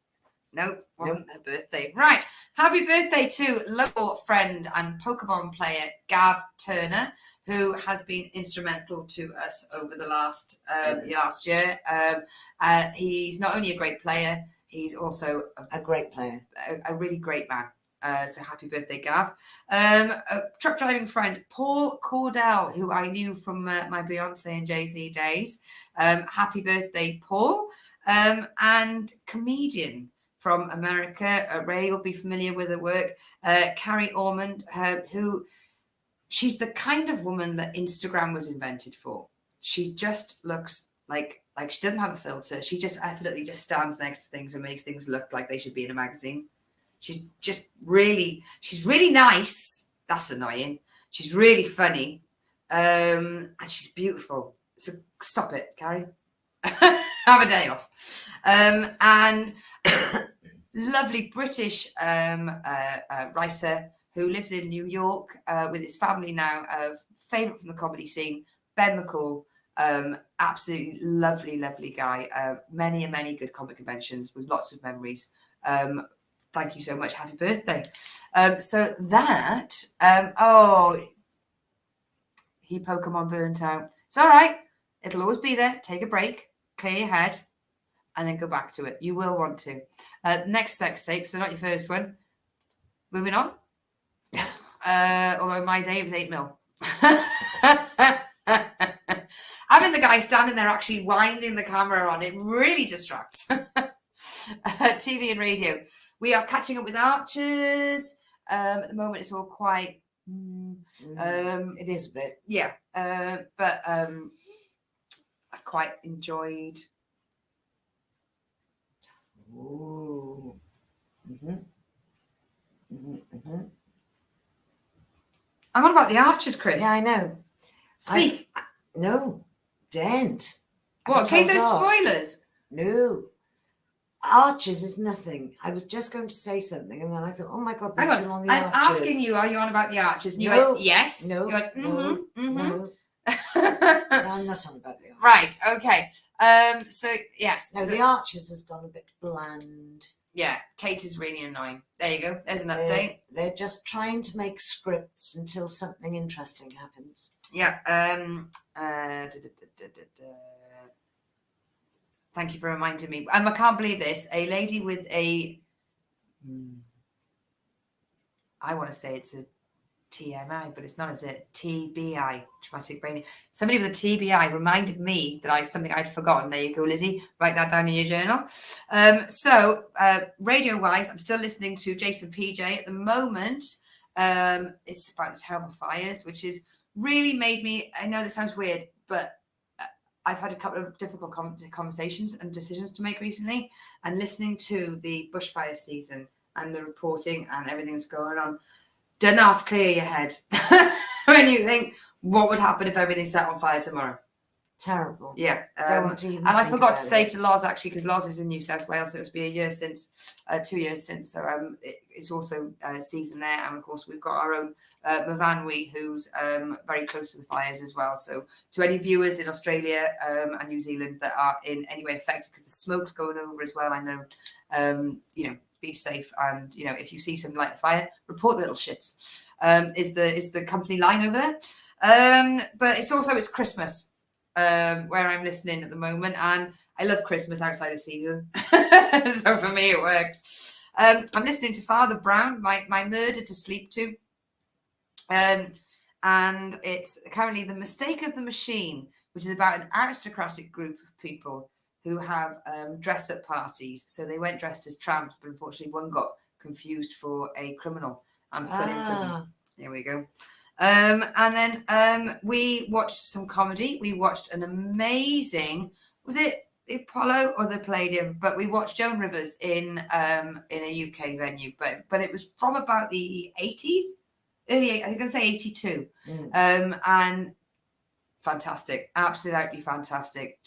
nope, wasn't her birthday. Right. Happy birthday to local friend and Pokemon player Gav Turner, who has been instrumental to us over the last year. He's not only a great player, he's also A great player. a really great man. So happy birthday, Gav. A truck driving friend, Paul Cordell, who I knew from my Beyonce and Jay-Z days. Happy birthday, Paul. And comedian from America, Ray will be familiar with her work. Carrie Ormond, who she's the kind of woman that Instagram was invented for. She just looks like she doesn't have a filter. She just effortlessly just stands next to things and makes things look like they should be in a magazine. She's really nice. That's annoying. She's really funny. And she's beautiful. So stop it, Carrie. Have a day off. And lovely British writer who lives in New York with his family now. Favourite from the comedy scene, Ben McCall. Absolutely lovely guy. Many good comic conventions with lots of memories. Thank you so much. Happy birthday. So that, he Pokemon burnt out. It's all right. It'll always be there. Take a break, clear your head, and then go back to it. You will want to. Next sex tape, so not your first one. Moving on. Although in my day it was 8 mil. Having the guy standing there actually winding the camera on, it really distracts. TV and radio. We are catching up with Archers. At the moment, it's all quite. It is a bit. Yeah, but I've quite enjoyed. Ooh. I'm on about the Archers, Chris. Yeah, I know. Speak. No, don't. What? In case there's spoilers. No. Archers is nothing. I was just going to say something, and then I thought, oh my God, we're Hang still on on. the I'm Archers. asking you, are you on about the Archers? And you No. went, yes. No, You went, no, no. Right. I'm not on about the Archers. Okay. So yes. No, so, the Archers has gone a bit bland. yeah. Kate is really annoying. There you go. There's an update. They're just trying to make scripts until something interesting happens. Yeah. Thank you for reminding me. I can't believe this. A lady with a, I want to say it's a TMI, but it's not, is it? TBI, traumatic brain. Somebody with a TBI reminded me that something I'd forgotten. There you go, Lizzie. Write that down in your journal. So radio-wise, I'm still listening to Jason PJ at the moment. It's about the terrible fires, which has really made me. I know this sounds weird, but I've had a couple of difficult conversations and decisions to make recently, and listening to the bushfire season and the reporting and everything that's going on. Don't half clear your head when you think, what would happen if everything set on fire tomorrow? Terrible. Yeah. Don't want to even and I think forgot to about say it. to Loz, actually, because Loz is in New South Wales, so it will be 2 years since. So it's also season there. And of course, we've got our own Myfanwy, who's very close to the fires as well. So to any viewers in Australia and New Zealand that are in any way affected, because the smoke's going over as well, I know, be safe. And, if you see something like a fire, report the little shits, is the company line over there. But it's Christmas. Where I'm listening at the moment, and I love Christmas outside of season, so for me it works. I'm listening to Father Brown, my murder to sleep to, and it's currently The Mistake of the Machine, which is about an aristocratic group of people who have dress-up parties. So they went dressed as tramps, but unfortunately one got confused for a criminal and put in prison. There we go. And then we watched some comedy. We watched an amazing, was it the Apollo or the Palladium? But we watched Joan Rivers in a UK venue, but it was from about the 80s, I think I'd say 82. And fantastic, absolutely fantastic.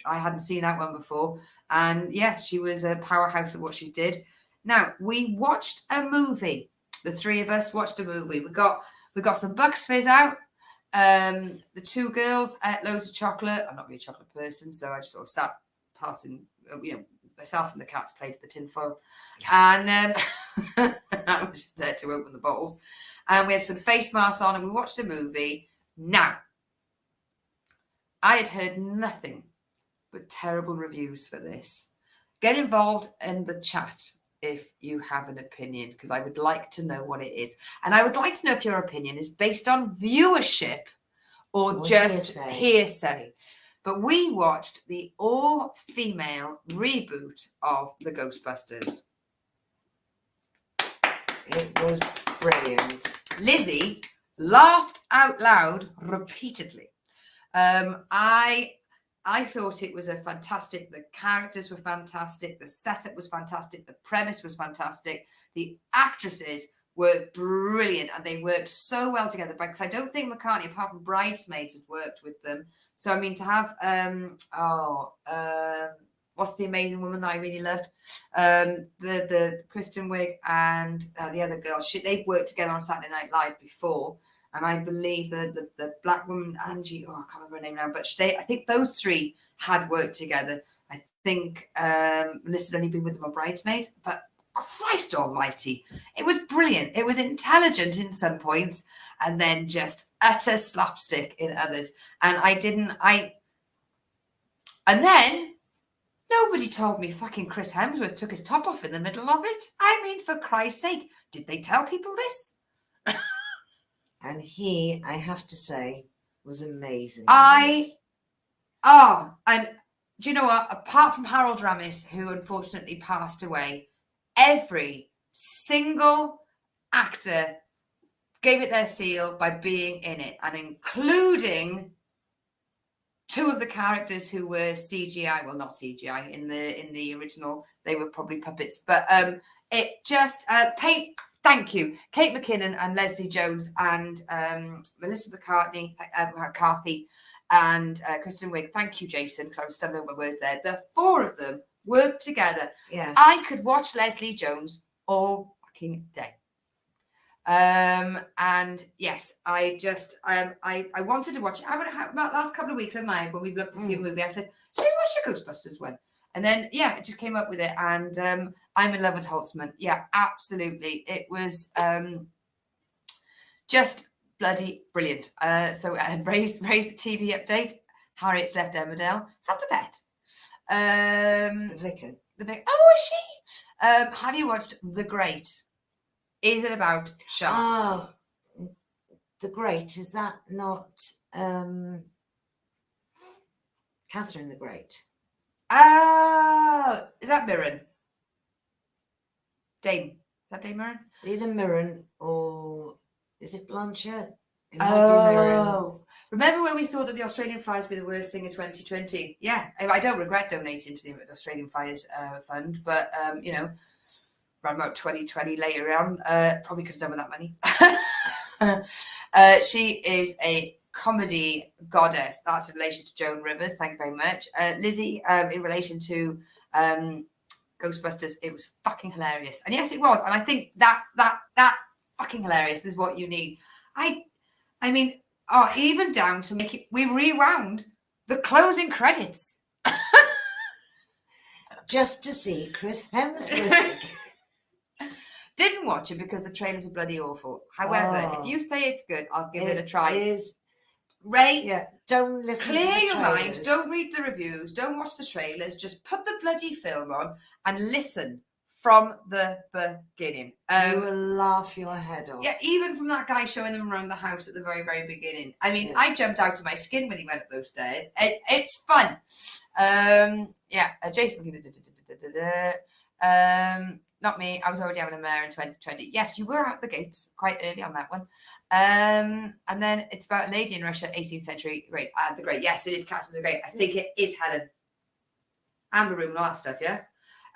I hadn't seen that one before. And yeah, she was a powerhouse at what she did. Now, we watched a movie. The three of us watched a movie. We got some Bucks Fizz out. The two girls ate loads of chocolate. I'm not really a chocolate person, so I just sort of sat passing, myself and the cats played with the tinfoil. And I was just there to open the bottles. And we had some face masks on and we watched a movie. Now, I had heard nothing but terrible reviews for this. Get involved in the chat if you have an opinion, because I would like to know what it is. And I would like to know if your opinion is based on viewership or just hearsay. But we watched the all-female reboot of the Ghostbusters. It was brilliant. Lizzie laughed out loud repeatedly. I thought it was fantastic. The characters were fantastic. The setup was fantastic. The premise was fantastic. The actresses were brilliant and they worked so well together, because I don't think McCartney, apart from Bridesmaids, had worked with them. So, I mean, to have, what's the amazing woman that I really loved? The Kristen Wiig and the other girl, they've worked together on Saturday Night Live before. And I believe the black woman, Angie, I can't remember her name now, but I think those three had worked together. I think Melissa had only been with them on Bridesmaids, but Christ almighty, it was brilliant. It was intelligent in some points and then just utter slapstick in others. And and then nobody told me fucking Chris Hemsworth took his top off in the middle of it. I mean, for Christ's sake, did they tell people this? And he, I have to say, was amazing. And do you know what? Apart from Harold Ramis, who unfortunately passed away, every single actor gave it their seal by being in it, and including two of the characters who were CGI. Well, not CGI in the original; they were probably puppets. But it just thank you, Kate McKinnon and Leslie Jones and Melissa McCarthy and Kristen Wiig. Thank you, Jason, because I was stumbling over my words there. The four of them worked together. Yes. I could watch Leslie Jones all fucking day. And yes, I just I wanted to watch it. I would have last couple of weeks of mine when we looked to see a movie. I said, should we watch the Ghostbusters one? And then yeah, it just came up with it, and I'm in love with Holtzman. Yeah, absolutely. It was just bloody brilliant. So Ray's TV update. Harriet's left Emmerdale. Is that the vet? The vicar. Oh, is she? Have you watched The Great? Is it about sharks? the Great, is that not Catherine the Great? Oh, is that Mirren? Dame. Is that Dame Mirren? It's either Mirren or is it Blanchett? It might be Mirren. Oh, remember when we thought that the Australian fires were the worst thing in 2020? Yeah, I don't regret donating to the Australian Fires Fund, but you know, around about 2020 later on, probably could have done with that money. She is a comedy goddess. That's in relation to Joan Rivers. Thank you very much, Lizzie. In relation to Ghostbusters, it was fucking hilarious, and yes, it was. And I think that fucking hilarious is what you need. I mean, even down to make it, we rewound the closing credits just to see Chris Hemsworth. Didn't watch it because the trailers were bloody awful. However, if you say it's good, I'll give it a try. It is. Ray, Yeah, don't listen to the clear your mind. trailers. Don't read the reviews. Don't watch the trailers. Just put the bloody film on and listen from the beginning. You will laugh your head off. Yeah, even from that guy showing them around the house at the very, very beginning. I mean, Yeah. I jumped out of my skin when he went up those stairs. It's fun. Jason. Not me. I was already having a mare in 2020. Yes, you were out the gates quite early on that one. And then it's about a lady in Russia, 18th century. Great. The Great. Yes, it is Catherine the Great. I think it is Helen. Amber Room and all that stuff, yeah?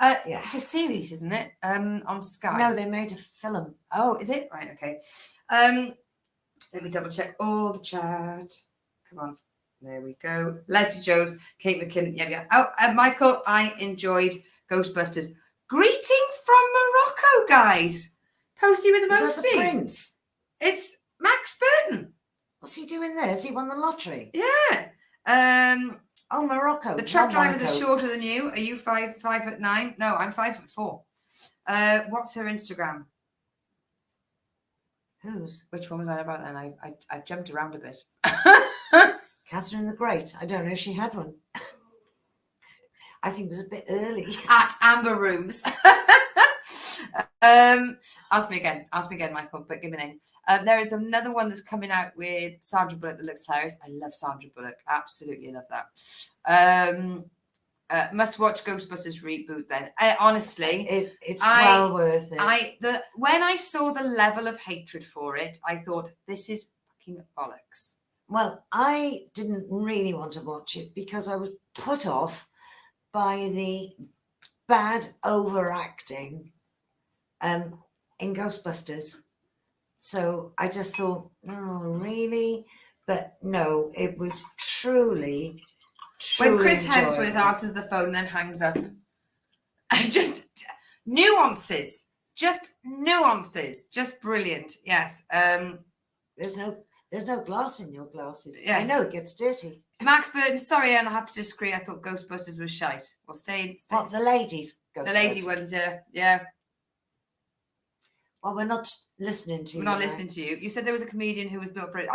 Yeah. It's a series, isn't it? On Sky. No, they made a film. Oh, is it? Right, okay. Let me double check all the chat. Come on. There we go. Leslie Jones, Kate McKinnon. Yeah. Oh, Michael, I enjoyed Ghostbusters. Greeting from Morocco, guys. Posty with the Is that the mosty. Prince? It's Max Burton. What's he doing there? Has he won the lottery? Yeah. Oh, Morocco. The truck not drivers are Monaco. shorter than you. Are you 5'9"? No, I'm 5'4". What's her Instagram? Whose? Which one was I about then? I've jumped around a bit. Catherine the Great. I don't know if she had one. I think it was a bit early. At Amber Rooms. Ask me again, Michael, but give me a name. There is another one that's coming out with Sandra Bullock that looks hilarious. I love Sandra Bullock. Absolutely love that. Must watch Ghostbusters reboot then. Honestly, It's well worth it. When I saw the level of hatred for it, I thought, this is fucking bollocks. Well, I didn't really want to watch it because I was put off by the bad overacting in Ghostbusters. So I just thought, oh, really? But no, it was truly When Chris Hemsworth enjoyable. answers the phone and then hangs up. Just nuances. Just brilliant. Yes. There's no glass in your glasses. Yes. I know it gets dirty. Max Burton, sorry, and I have to disagree. I thought Ghostbusters was shite. Well, stay. What, the ladies? The lady Ghostbusters? ones, yeah. Well, we're not listening to you. We're not now. listening to you. You said there was a comedian who was built for it.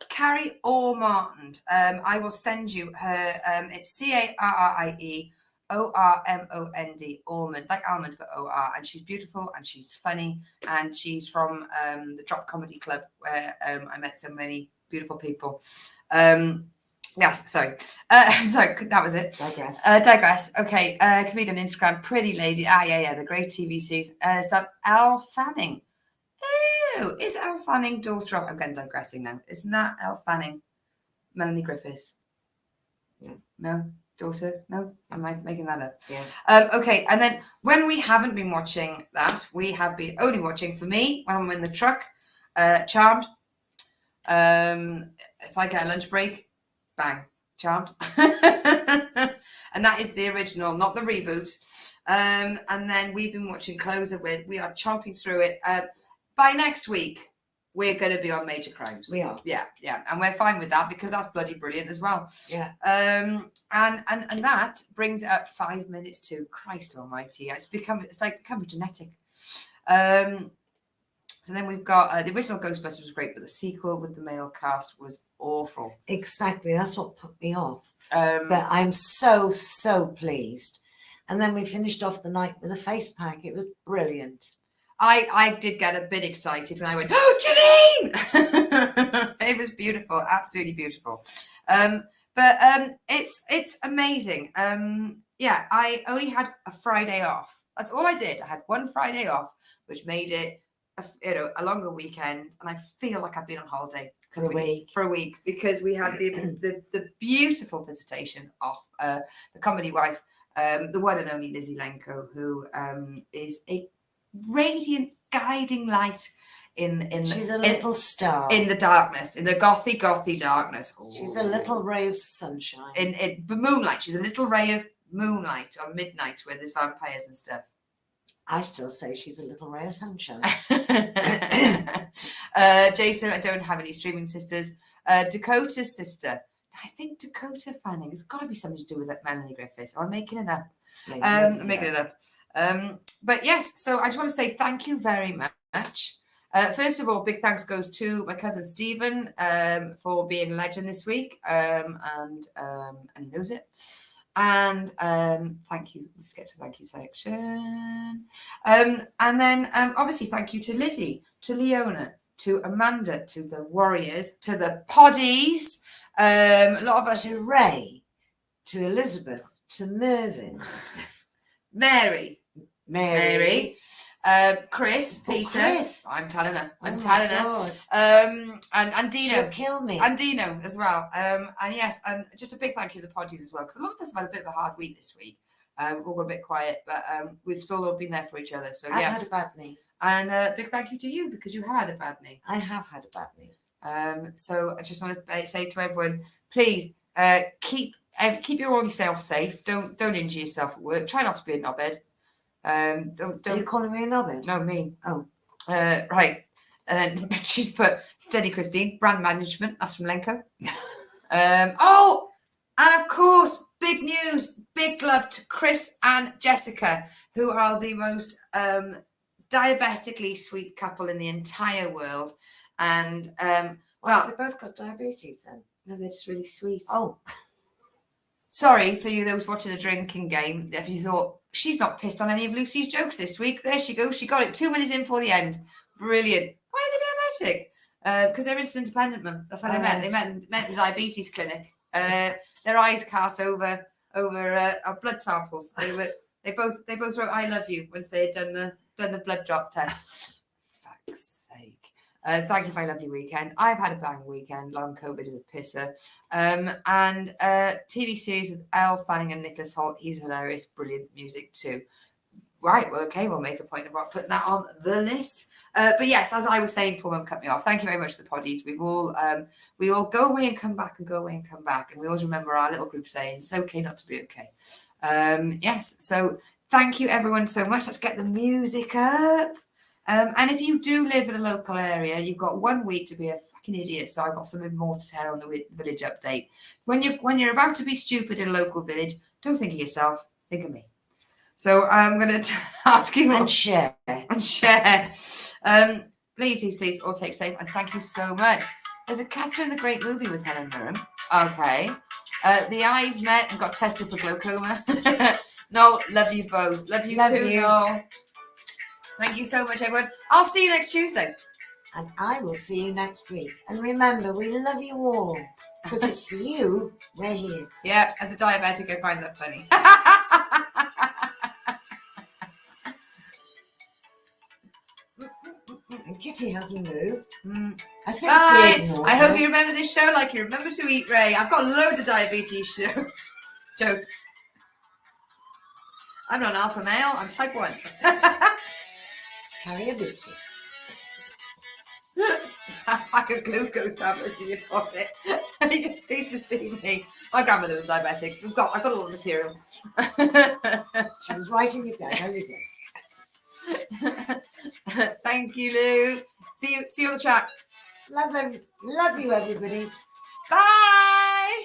Carrie Ormond. I will send you her. It's CarrieOrmond, Ormond, like almond, but OR. And she's beautiful and she's funny. And she's from the Drop Comedy Club, where I met so many beautiful people. Yes, sorry. Sorry, that was it. Digress. Okay. Comedian on Instagram, pretty lady. Yeah. The great TV series. It's got Elle Fanning. Ew, is Elle Fanning daughter of? I'm getting digressing now. Isn't that Elle Fanning? Melanie Griffiths. Yeah. No, daughter. No, am I making that up? Yeah. Okay, and then when we haven't been watching that, we have been only watching, for me, when I'm in the truck, Charmed. If I get a lunch break, bang, Charmed. And that is the original, not the reboot. And then we've been watching Closer. We are chomping through it. By next week, we're going to be on Major Crimes. We are. Yeah. And we're fine with that because that's bloody brilliant as well. Yeah. And that brings it up 5 minutes to Christ Almighty. It's becoming genetic. So then we've got the original Ghostbusters was great, but the sequel with the male cast was awful. Exactly. That's what put me off. But But I'm so pleased. And then we finished off the night with a face pack. It was brilliant. I did get a bit excited when I went, oh, Janine! It was beautiful, absolutely beautiful. But it's amazing. Yeah, I only had a Friday off. That's all I did. I had one Friday off, which made it a longer weekend, and I feel like I've been on holiday For a week. because we had the beautiful visitation of the comedy wife, the one and only Lizzie Lenko, who is a radiant guiding light in She's a little star. in the darkness, in the gothy darkness. She's a little ray of sunshine. In moonlight. She's a little ray of moonlight on midnight where there's vampires and stuff. I still say she's a little ray of sunshine. Jason, I don't have any streaming sisters. Dakota's sister. I think Dakota Fanning. It's got to be something to do with that Melanie Griffith. Or I'm making it up. I'm making it up. But yes, so I just want to say thank you very much. First of all, big thanks goes to my cousin Stephen for being a legend this week, and he knows it. And thank you. Let's get to thank you section. And then obviously thank you to Lizzie, to Leona, to Amanda, to the Warriors, to the Poddies. A lot of us. To Ray, to Elizabeth, to Mervyn, Mary, Chris, Peter. Chris. I'm telling her. I'm Oh telling my her. God. And Dino. She'll kill me. And Dino as well. And yes, and just a big thank you to the Poddies as well, because a lot of us have had a bit of a hard week this week. We've all got a bit quiet, but we've still all been there for each other. So I've yes. had a bad knee. And big thank you to you, because you had a bad knee. I have had a bad knee. So I just want to say to everyone, please keep your yourself safe. Don't injure yourself at work. Try not to be a knobhead. Are Don't you calling me a knobhead? No, me. Oh. Right. And then she's put steady Christine, brand management. That's from Lenko. Oh, and of course, big news, big love to Chris and Jessica, who are the most diabetically sweet couple in the entire world. And Well, they both got diabetes then. no, they're just really sweet. Oh, Sorry for you, those watching the drinking game. If you thought she's not pissed on any of Lucy's jokes this week, there she goes. She got it 2 minutes in for the end. Brilliant. Why are they diabetic? Because they're insulin dependent, man. That's what they met. They met the diabetes clinic. Their eyes cast over our blood samples. They both wrote "I love you" once they had done the blood drop test. Fuck's sake. Thank you for a lovely weekend. I've had a bang weekend. Long COVID is a pisser. And TV series with Elle Fanning and Nicholas Hoult. He's hilarious. Brilliant music too. Right. Well, okay. We'll make a point about putting that on the list. But yes, as I was saying before Mum cut me off, thank you very much to the Poddies. We all go away and come back and go away and come back. And we always remember our little group saying, it's okay not to be okay. Yes. So thank you everyone so much. Let's get the music up. And if you do live in a local area, you've got 1 week to be a fucking idiot. So I've got something more to tell on the village update. When you're about to be stupid in a local village, don't think of yourself. Think of me. So I'm going to ask you and share. Please, all take safe. And thank you so much. There's a Catherine the Great movie with Helen Mirren. Okay. The eyes met and got tested for glaucoma. No, love you both. Love you too, Noel. Thank you so much, everyone. I'll see you next Tuesday. And I will see you next week. And remember, we love you all. Because it's for you, we're here. Yeah, as a diabetic, I find that funny. And Kitty hasn't moved. Bye. I hope you remember this show like you remember to eat, Ray. I've got loads of diabetes jokes. I'm not an alpha male. I'm type 1. Carry a biscuit. A pack of glucose tablets in your pocket. You're just pleased to see me. My grandmother was diabetic. I've got all the material. She was writing it down every day. Thank you, Lou. See you on the chat. Love you, everybody. Bye.